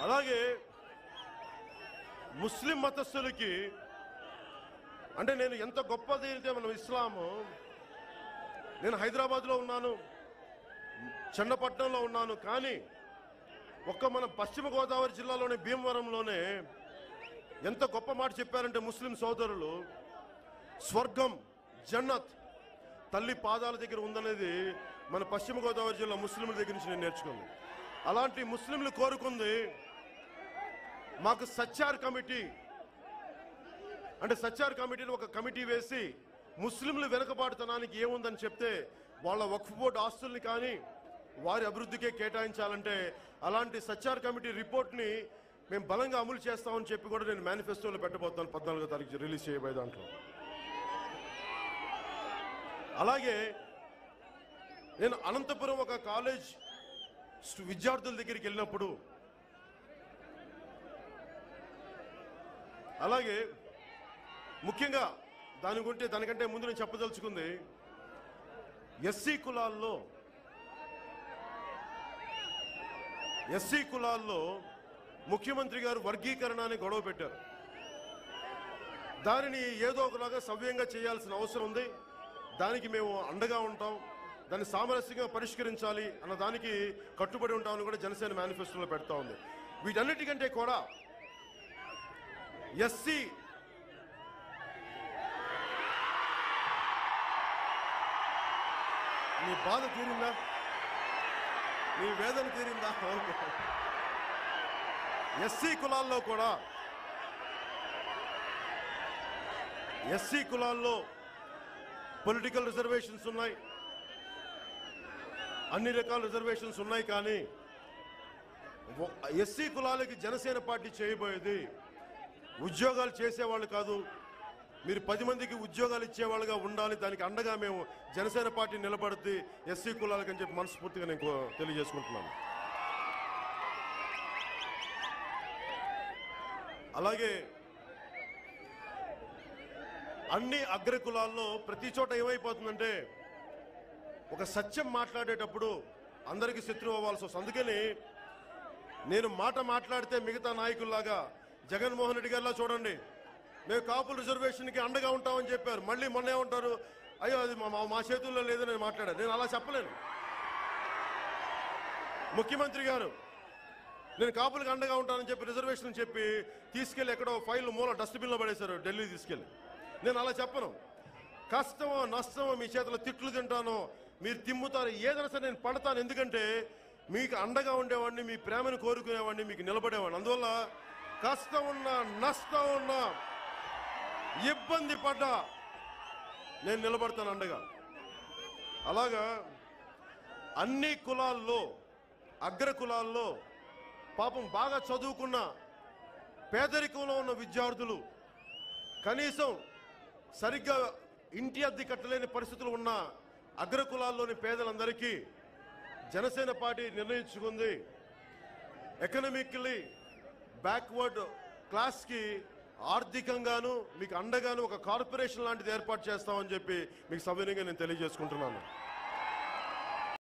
అలాగే ముస్లిం మతస్థులకి అంటే నేను ఎంత గొప్పది అయితే మనం ఇస్లాము, నేను హైదరాబాద్లో ఉన్నాను, చన్నపట్నంలో ఉన్నాను, కానీ ఒక్క మన పశ్చిమ గోదావరి జిల్లాలోని భీమవరంలోనే ఎంత గొప్ప మాట చెప్పారంటే ముస్లిం సోదరులు, స్వర్గం జన్నత్ తల్లి పాదాల దగ్గర ఉందనేది మన పశ్చిమ గోదావరి జిల్లా ముస్లింల దగ్గర నుంచి నేను నేర్చుకున్నాను. అలాంటి ముస్లింలు కోరుకుంది మాకు సచ్చార్ కమిటీ, అంటే సచ్చార్ కమిటీని ఒక కమిటీ వేసి ముస్లింలు వెనుకబాటుతనానికి ఏముందని చెప్తే వాళ్ళ వక్ఫ్ బోర్డు ఆస్తుల్ని కానీ వారి అభివృద్ధికే కేటాయించాలంటే అలాంటి సచ్చార్ కమిటీ రిపోర్ట్ని మేము బలంగా అమలు చేస్తామని చెప్పి కూడా నేను మేనిఫెస్టోలో పెట్టబోతున్నాను 14వ తారీఖు రిలీజ్ చేయబోయే దాంట్లో. అలాగే నేను అనంతపురం ఒక కాలేజ్ విద్యార్థుల దగ్గరికి వెళ్ళినప్పుడు, అలాగే ముఖ్యంగా దానికంటే ముందు నేను చెప్పదలుచుకుంది, ఎస్సీ కులాల్లో ముఖ్యమంత్రి గారు వర్గీకరణ అని గొడవ పెట్టారు. దానిని ఏదో ఒకలాగా సవ్యంగా చేయాల్సిన అవసరం ఉంది. దానికి మేము అండగా ఉంటాం, దాన్ని సామరస్యంగా పరిష్కరించాలి అన్న దానికి కట్టుబడి ఉంటామని కూడా జనసేన మేనిఫెస్టోలో పెడతా ఉంది. వీటన్నిటికంటే కూడా ఎస్సీ నీ బాధ తీరిందా, నీ వేదన తీరిందా? ఎస్సీ కులాల్లో పొలిటికల్ రిజర్వేషన్స్ ఉన్నాయి, అన్ని రకాల రిజర్వేషన్స్ ఉన్నాయి, కానీ ఎస్సీ కులాలకి జనసేన పార్టీ చేయబోయేది ఉద్యోగాలు చేసేవాళ్ళు కాదు, మీరు 10 మందికి ఉద్యోగాలు ఇచ్చేవాళ్ళుగా ఉండాలి, దానికి అండగా మేము జనసేన పార్టీ నిలబడుద్ది ఎస్సీ కులాలకి అని చెప్పి మనస్ఫూర్తిగా నేను తెలియజేసుకుంటున్నాను. అలాగే అన్ని అగ్ర కులాల్లో ప్రతి చోట ఏమైపోతుందంటే ఒక సత్యం మాట్లాడేటప్పుడు అందరికీ శత్రువు అవ్వాల్సి వస్తుంది. అందుకని నేను మాట్లాడితే మిగతా నాయకుల్లాగా జగన్మోహన్ రెడ్డి గారిలా చూడండి, మేము కాపుల రిజర్వేషన్కి అండగా ఉంటామని చెప్పారు, మళ్ళీ మొన్నే ఉంటారు అయ్యో అది మా చేతుల్లో లేదని నేను మాట్లాడాను. నేను అలా చెప్పలేను. ముఖ్యమంత్రి గారు నేను కాపులకు అండగా ఉంటానని చెప్పి రిజర్వేషన్ చెప్పి తీసుకెళ్లి ఎక్కడో ఫైల్ మూల డస్ట్బిన్లో పడేశారు, ఢిల్లీ తీసుకెళ్లి. నేను అలా చెప్పను. కష్టమో నష్టమో మీ చేతిలో తిట్లు తింటానో మీరు తిమ్ముతారు, ఏదైనా సరే నేను పడతాను. ఎందుకంటే మీకు అండగా ఉండేవాడిని, మీ ప్రేమను కోరుకునేవాడిని, మీకు నిలబడేవాడిని. అందువల్ల కష్టం ఉన్నా నష్టం ఉన్నా ఇబ్బంది పడ్డా నేను నిలబడతాను అండగా. అలాగా అన్ని కులాల్లో అగ్ర కులాల్లో పాపం బాగా చదువుకున్న పేదరికంలో ఉన్న విద్యార్థులు, కనీసం సరిగ్గా ఇంటి అద్దె కట్టలేని పరిస్థితులు ఉన్న అగ్ర కులాల్లోని పేదలందరికీ జనసేన పార్టీ నిర్ణయించుకుంది ఎకనామికలీ బ్యాక్వర్డ్ క్లాస్కి ఆర్థికంగాను మీకు అండగాను ఒక కార్పొరేషన్ లాంటిది ఏర్పాటు చేస్తామని చెప్పి మీకు సవినయంగా నేను తెలియజేసుకుంటున్నాను.